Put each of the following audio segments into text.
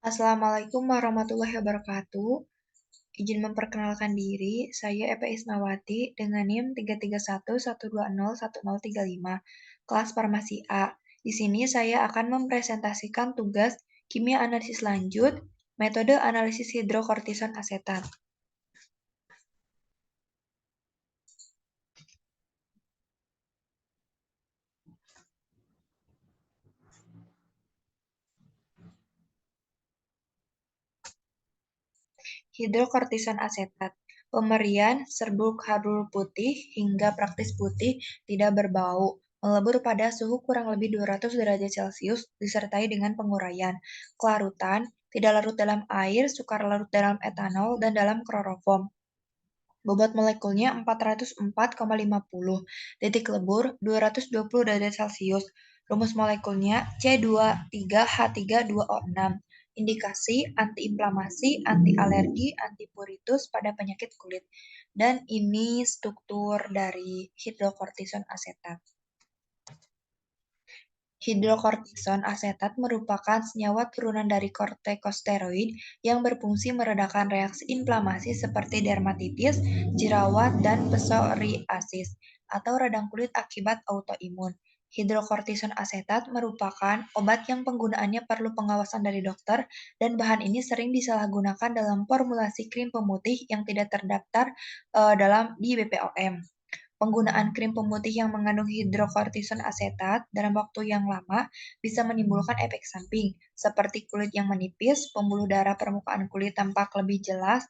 Assalamualaikum warahmatullahi wabarakatuh. Izin memperkenalkan diri, saya Epe Isnawati dengan NIM 33112010035, kelas Farmasi A. Di sini saya akan mempresentasikan tugas kimia analisis lanjut, metode analisis hidrokortison asetat. Hidrokortison asetat. Pemberian serbuk hardul putih hingga praktis putih tidak berbau, melebur pada suhu kurang lebih 200 derajat Celcius disertai dengan penguraian. Kelarutan tidak larut dalam air, sukar larut dalam etanol, dan dalam kloroform. Bobot molekulnya 404,50. Titik lebur 220 derajat Celcius. Rumus molekulnya C23H32O6. Indikasi antiinflamasi, anti-alergi, antipuritus pada penyakit kulit. Dan ini struktur dari hidrokortison asetat. Hidrokortison asetat merupakan senyawa turunan dari kortikosteroid yang berfungsi meredakan reaksi inflamasi seperti dermatitis, jerawat, dan psoriasis atau radang kulit akibat autoimun. Hidrokortison asetat merupakan obat yang penggunaannya perlu pengawasan dari dokter dan bahan ini sering disalahgunakan dalam formulasi krim pemutih yang tidak terdaftar dalam di BPOM. Penggunaan krim pemutih yang mengandung hidrokortison asetat dalam waktu yang lama bisa menimbulkan efek samping, seperti kulit yang menipis, pembuluh darah permukaan kulit tampak lebih jelas,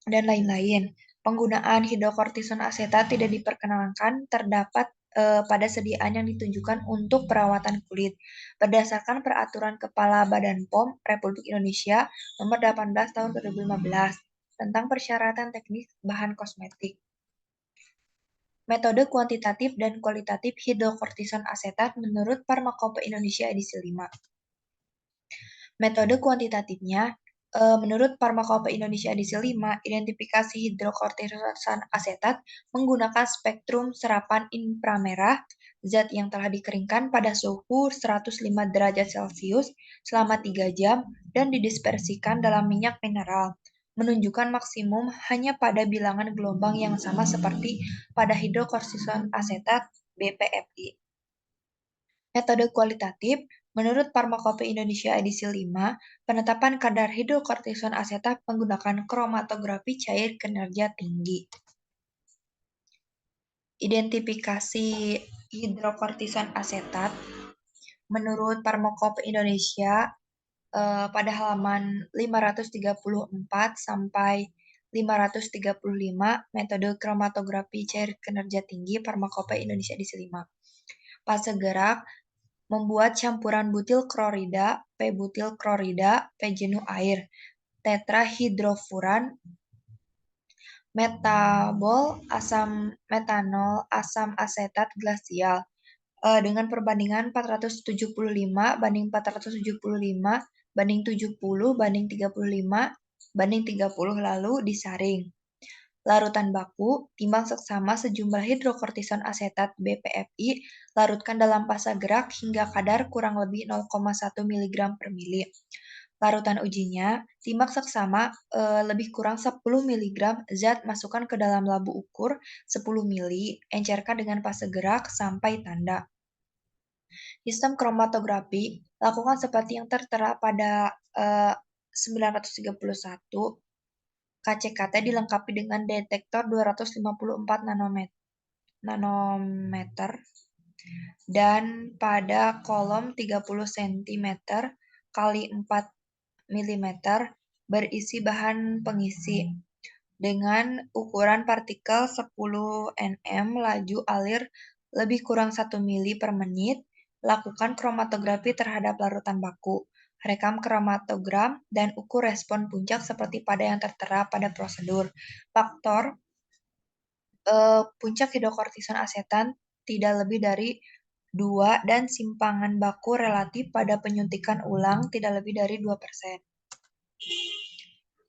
dan lain-lain. Penggunaan hidrokortison asetat tidak diperkenankan terdapat pada sediaan yang ditunjukkan untuk perawatan kulit. Berdasarkan Peraturan Kepala Badan POM Republik Indonesia Nomor 18 Tahun 2015 tentang persyaratan teknis bahan kosmetik. Metode kuantitatif dan kualitatif hidrokortison asetat menurut Farmakope Indonesia edisi 5. Metode kuantitatifnya, menurut Farmakope Indonesia edisi 5, identifikasi hidrokortison asetat menggunakan spektrum serapan inframerah, zat yang telah dikeringkan pada suhu 105 derajat Celcius selama 3 jam dan didispersikan dalam minyak mineral, menunjukkan maksimum hanya pada bilangan gelombang yang sama seperti pada hidrokortison asetat BPFI. Metode kualitatif, menurut Farmakope Indonesia edisi 5, penetapan kadar hidrokortison asetat menggunakan kromatografi cair kinerja tinggi. Identifikasi hidrokortison asetat, menurut Farmakope Indonesia pada halaman 534 sampai 535, metode kromatografi cair kinerja tinggi Farmakope Indonesia edisi 5. Fase gerak, membuat campuran butil klorida, P-butil klorida, P-jenuh air, tetrahidrofuran, metabol, asam metanol, asam asetat glasial, dengan perbandingan 475 banding 475 banding 70 banding 35 banding 30, lalu disaring. Larutan baku, timbang seksama sejumlah hidrokortison asetat BPFI, larutkan dalam fasa gerak hingga kadar kurang lebih 0,1 mg per mili. Larutan ujinya, timbang seksama lebih kurang 10 mg zat masukkan ke dalam labu ukur 10 mili, encerkan dengan fase gerak sampai tanda. Sistem kromatografi lakukan seperti yang tertera pada 931. KCKT dilengkapi dengan detektor 254 nanometer dan pada kolom 30 cm kali 4 mm berisi bahan pengisi dengan ukuran partikel 10 nm, laju alir lebih kurang 1 mili per menit. Lakukan kromatografi terhadap larutan baku. Rekam kromatogram dan ukur respon puncak seperti pada yang tertera pada prosedur. Faktor puncak hidrokortison asetat tidak lebih dari 2 dan simpangan baku relatif pada penyuntikan ulang tidak lebih dari 2%.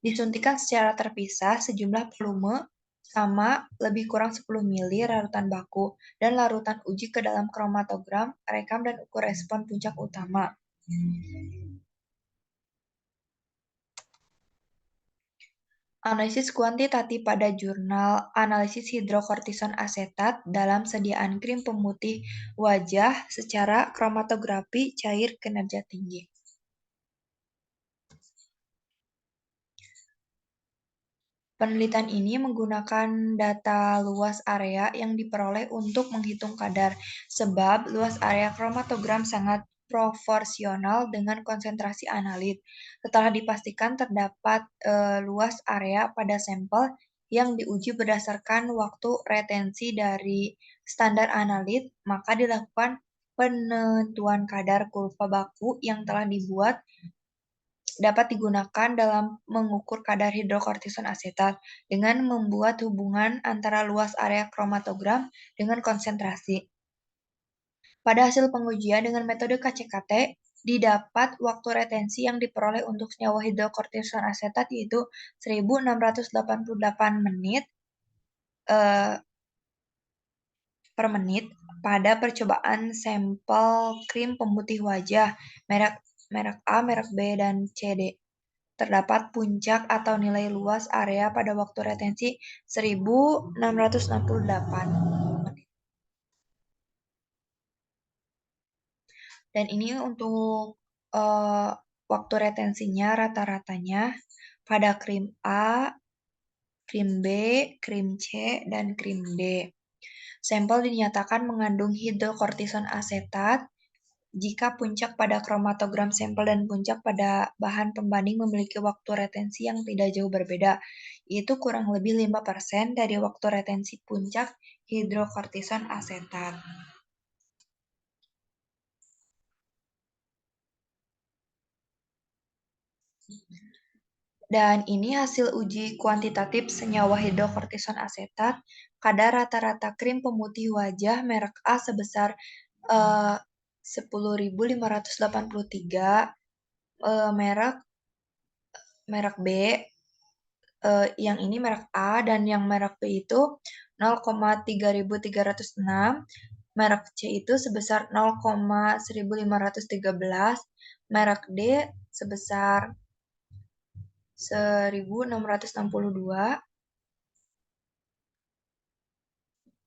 Disuntikan secara terpisah sejumlah volume sama lebih kurang 10 mili larutan baku dan larutan uji ke dalam kromatogram, rekam dan ukur respon puncak utama. Analisis kuantitatif pada jurnal analisis hidrokortison asetat dalam sediaan krim pemutih wajah secara kromatografi cair kinerja tinggi. Penelitian ini menggunakan data luas area yang diperoleh untuk menghitung kadar, sebab luas area kromatogram sangat proporsional dengan konsentrasi analit. Setelah dipastikan terdapat luas area pada sampel yang diuji berdasarkan waktu retensi dari standar analit, maka dilakukan penentuan kadar kurva baku yang telah dibuat dapat digunakan dalam mengukur kadar hidrokortison asetat dengan membuat hubungan antara luas area kromatogram dengan konsentrasi. Pada hasil pengujian dengan metode KCKT, didapat waktu retensi yang diperoleh untuk senyawa hidrokortison asetat yaitu 1688 menit per menit pada percobaan sampel krim pemutih wajah merek A, merek B, dan CD. Terdapat puncak atau nilai luas area pada waktu retensi 1668 menit. Dan ini untuk waktu retensinya rata-ratanya pada krim A, krim B, krim C, dan krim D. Sampel dinyatakan mengandung hidrokortison asetat jika puncak pada kromatogram sampel dan puncak pada bahan pembanding memiliki waktu retensi yang tidak jauh berbeda, yaitu kurang lebih 5% dari waktu retensi puncak hidrokortison asetat. Dan ini hasil uji kuantitatif senyawa hidrokortison asetat, kadar rata-rata krim pemutih wajah merek A sebesar 10.583, merek B yang ini merek A dan yang merek B itu 0,3306, merek C itu sebesar 0,1513, merek D sebesar 1662.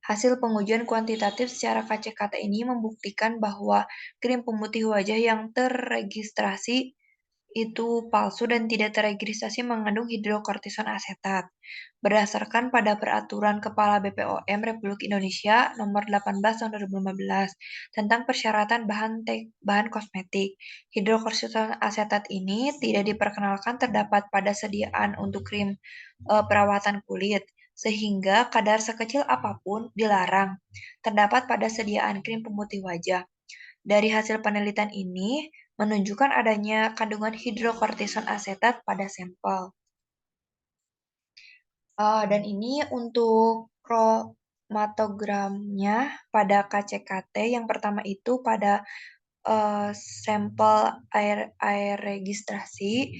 Hasil pengujian kuantitatif secara KCKT ini membuktikan bahwa krim pemutih wajah yang terregistrasi itu palsu dan tidak terregistrasi mengandung hidrokortison asetat. Berdasarkan pada Peraturan Kepala BPOM Republik Indonesia Nomor 18 Tahun 2015 tentang persyaratan bahan kosmetik, hidrokortison asetat ini tidak diperkenalkan terdapat pada sediaan untuk krim perawatan kulit, sehingga kadar sekecil apapun dilarang terdapat pada sediaan krim pemutih wajah. Dari hasil penelitian ini menunjukkan adanya kandungan hidrokortison asetat pada sampel. Dan ini untuk kromatogramnya pada KCKT. Yang pertama itu pada sampel air registrasi.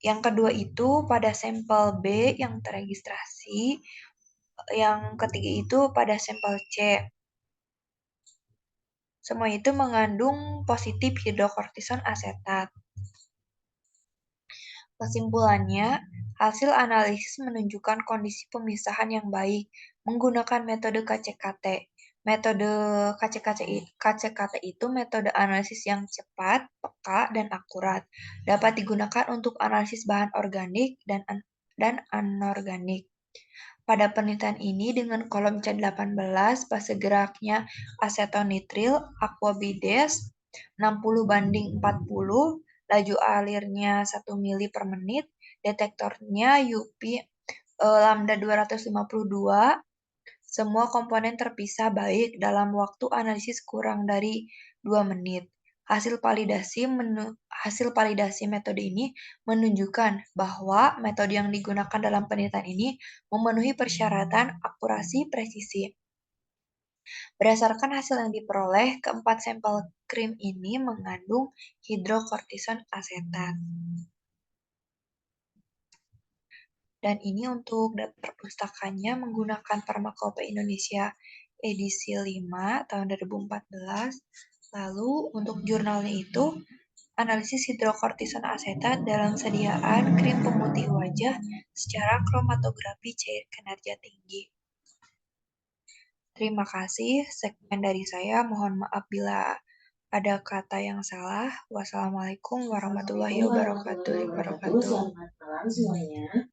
Yang kedua itu pada sampel B yang terregistrasi. Yang ketiga itu pada sampel C. Semua itu mengandung positif hidrokortison asetat. Kesimpulannya, hasil analisis menunjukkan kondisi pemisahan yang baik menggunakan metode KCKT. Metode KCKT itu metode analisis yang cepat, peka, dan akurat. Dapat digunakan untuk analisis bahan organik dan anorganik. Pada penelitian ini dengan kolom C18 fase geraknya asetonitril aquabides 60:40, laju alirnya 1 mili per menit, detektornya UV lambda 252, semua komponen terpisah baik dalam waktu analisis kurang dari 2 menit. Hasil validasi metode ini menunjukkan bahwa metode yang digunakan dalam penelitian ini memenuhi persyaratan akurasi presisi. Berdasarkan hasil yang diperoleh, keempat sampel krim ini mengandung hidrokortison asetat. Dan ini untuk daftar pustakanya menggunakan Farmakope Indonesia edisi 5 tahun 2014. Lalu untuk jurnalnya itu analisis hidrokortison asetat dalam sediaan krim pemutih wajah secara kromatografi cair kinerja tinggi. Terima kasih, sekian dari saya. Mohon maaf bila ada kata yang salah. Wassalamualaikum warahmatullahi wabarakatuh. Selamat malam semuanya.